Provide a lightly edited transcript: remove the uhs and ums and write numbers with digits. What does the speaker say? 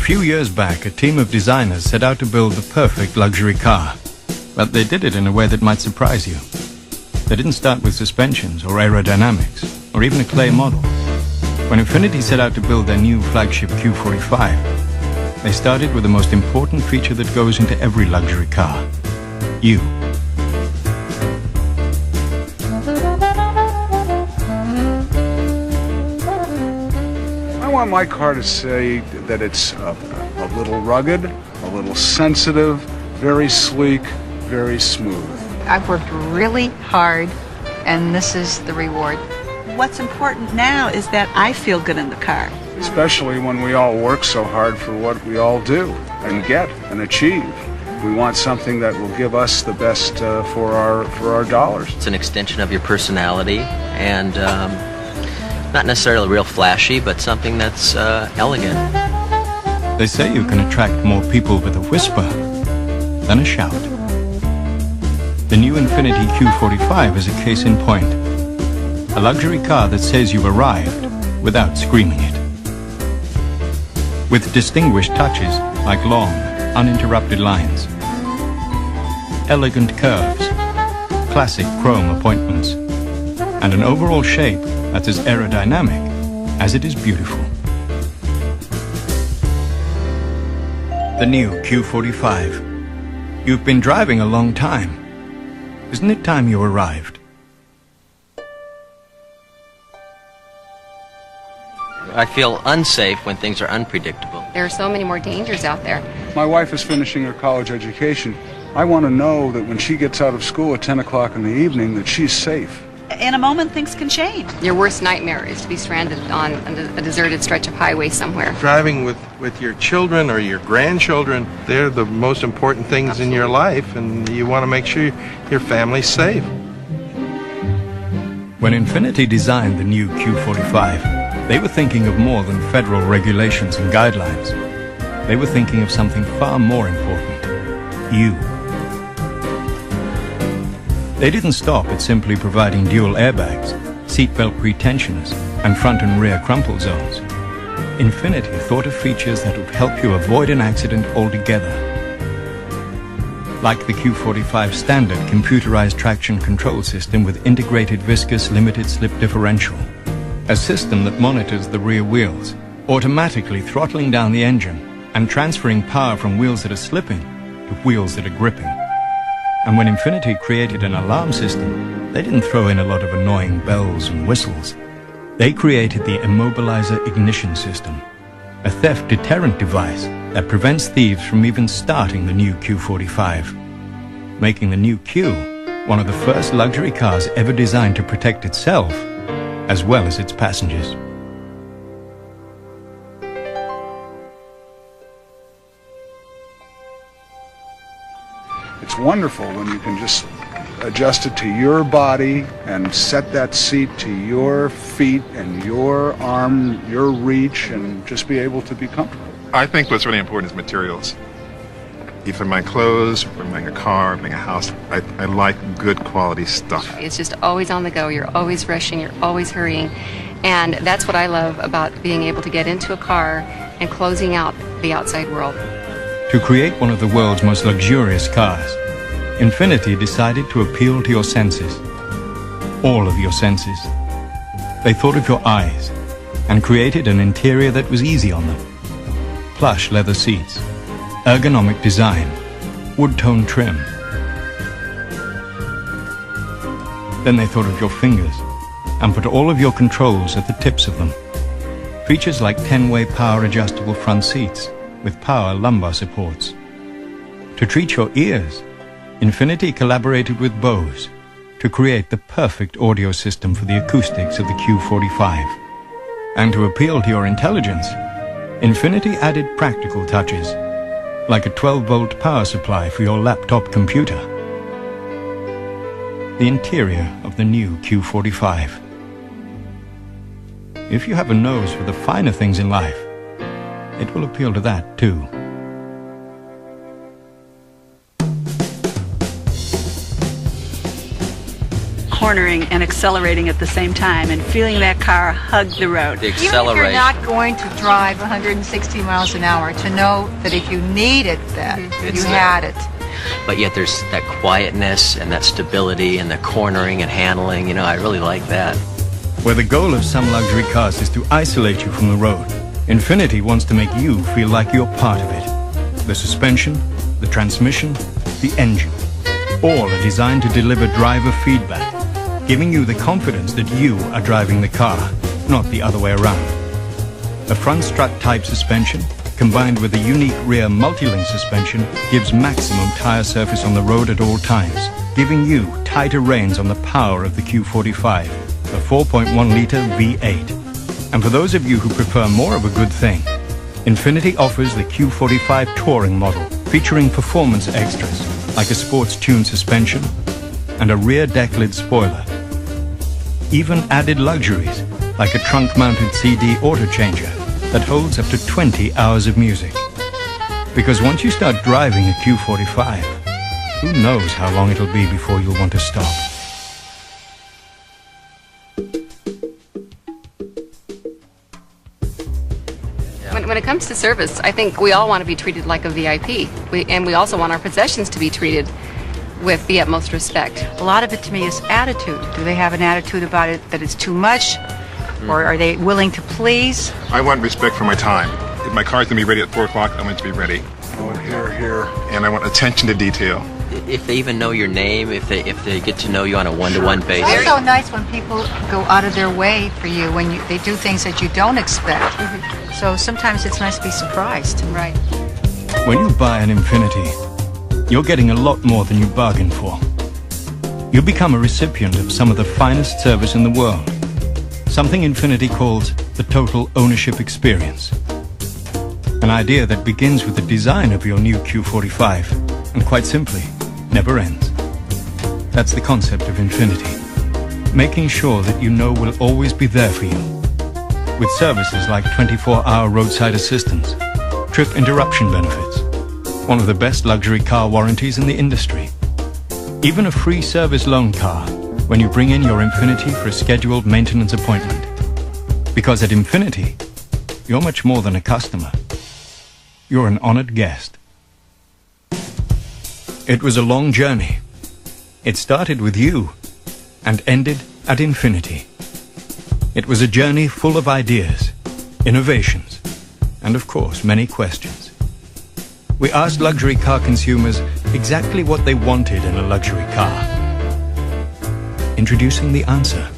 few years back, a team of designers set out to build the perfect luxury car. But they did it in a way that might surprise you. They didn't start with suspensions or aerodynamics, or even a clay model. When Infiniti set out to build their new flagship Q45, they started with the most important feature that goes into every luxury car: you. I want my car to say that it's a little rugged, a little sensitive, very sleek, very smooth. I've worked really hard, and this is the reward. What's important now is that I feel good in the car. Especially when we all work so hard for what we all do and get and achieve. We want something that will give us the best for our dollars. It's an extension of your personality, and not necessarily real flashy, but something that's elegant. They say you can attract more people with a whisper than a shout. The new Infiniti Q45 is a case in point. A luxury car that says you've arrived without screaming it. With distinguished touches like long, uninterrupted lines, elegant curves, classic chrome appointments, and an overall shape that's as aerodynamic as it is beautiful. The new Q45. You've been driving a long time. Isn't it time you arrived? I feel unsafe when things are unpredictable. There are so many more dangers out there. My wife is finishing her college education. I want to know that when she gets out of school at 10 o'clock in the evening that she's safe. In a moment, things can change. Your worst nightmare is to be stranded on a deserted stretch of highway somewhere. Driving with your children or your grandchildren, they're the most important things in your life, and you want to make sure your family's safe. When Infiniti designed the new Q45, they were thinking of more than federal regulations and guidelines. They were thinking of something far more important: you. They didn't stop at simply providing dual airbags, seatbelt pretensioners, and front and rear crumple zones. Infiniti thought of features that would help you avoid an accident altogether. Like the Q45 standard computerized traction control system with integrated viscous limited slip differential, a system that monitors the rear wheels, automatically throttling down the engine and transferring power from wheels that are slipping to wheels that are gripping. And when Infiniti created an alarm system, they didn't throw in a lot of annoying bells and whistles. They created the Immobilizer Ignition System, a theft deterrent device that prevents thieves from even starting the new Q45, making the new Q one of the first luxury cars ever designed to protect itself as well as its passengers. It's wonderful when you can just adjust it to your body and set that seat to your feet and your arm, your reach, and just be able to be comfortable. I think what's really important is materials. If I'm buying clothes, if I'm buying a car, buying a house, I like good quality stuff. It's just always on the go. You're always rushing. You're always hurrying. And that's what I love about being able to get into a car and closing out the outside world. To create one of the world's most luxurious cars, Infiniti decided to appeal to your senses. All of your senses. They thought of your eyes and created an interior that was easy on them. Plush leather seats, ergonomic design, wood-tone trim. Then they thought of your fingers and put all of your controls at the tips of them. Features like 10-way power adjustable front seats with power lumbar supports. To treat your ears, Infiniti collaborated with Bose to create the perfect audio system for the acoustics of the Q45. And to appeal to your intelligence, Infiniti added practical touches, like a 12-volt power supply for your laptop computer. The interior of the new Q45. If you have a nose for the finer things in life, it will appeal to that too. cornering and accelerating at the same time and feeling that car hug the road. The Even if acceleration. you're not going to drive 160 miles an hour, to know that if you needed that, It's you there. had it. But yet there's that quietness and that stability and the cornering and handling. You know, I really like that. Where the goal of some luxury cars is to isolate you from the road, Infiniti wants to make you feel like you're part of it. The suspension, the transmission, the engine, all are designed to deliver driver feedback, giving you the confidence that you are driving the car, not the other way around. A front strut-type suspension, combined with a unique rear multi-link suspension, gives maximum tire surface on the road at all times, giving you tighter reins on the power of the Q45, a 4.1-litre V8. And for those of you who prefer more of a good thing, Infiniti offers the Q45 Touring model, featuring performance extras like a sports-tuned suspension and a rear deck lid spoiler. Even added luxuries like a trunk-mounted CD auto changer that holds up to 20 hours of music. Because once you start driving a Q45, who knows how long it'll be before you'll want to stop. When it comes to service, I think we all want to be treated like a VIP. And we also want our possessions to be treated with the utmost respect. A lot of it to me is attitude. Do they have an attitude about it that it's too much? Or are they willing to please? I want respect for my time. If my car's going to be ready at 4 o'clock, I want it to be ready. Oh, here. And I want attention to detail. If they even know your name, if they get to know you on a one-to-one basis. It's also nice when people go out of their way for you, when they do things that you don't expect. So sometimes it's nice to be surprised. Right. When you buy an Infiniti, you're getting a lot more than you bargained for. You become a recipient of some of the finest service in the world. Something Infiniti calls the total ownership experience. An idea that begins with the design of your new Q45 and quite simply never ends. That's the concept of Infiniti. Making sure that you know we'll always be there for you. With services like 24-hour roadside assistance, trip interruption benefits, one of the best luxury car warranties in the industry. Even a free service loan car when you bring in your Infiniti for a scheduled maintenance appointment. Because at Infiniti, you're much more than a customer. You're an honored guest. It was a long journey. It started with you and ended at Infiniti. It was a journey full of ideas, innovations, and of course, many questions. We asked luxury car consumers exactly what they wanted in a luxury car. Introducing the answer.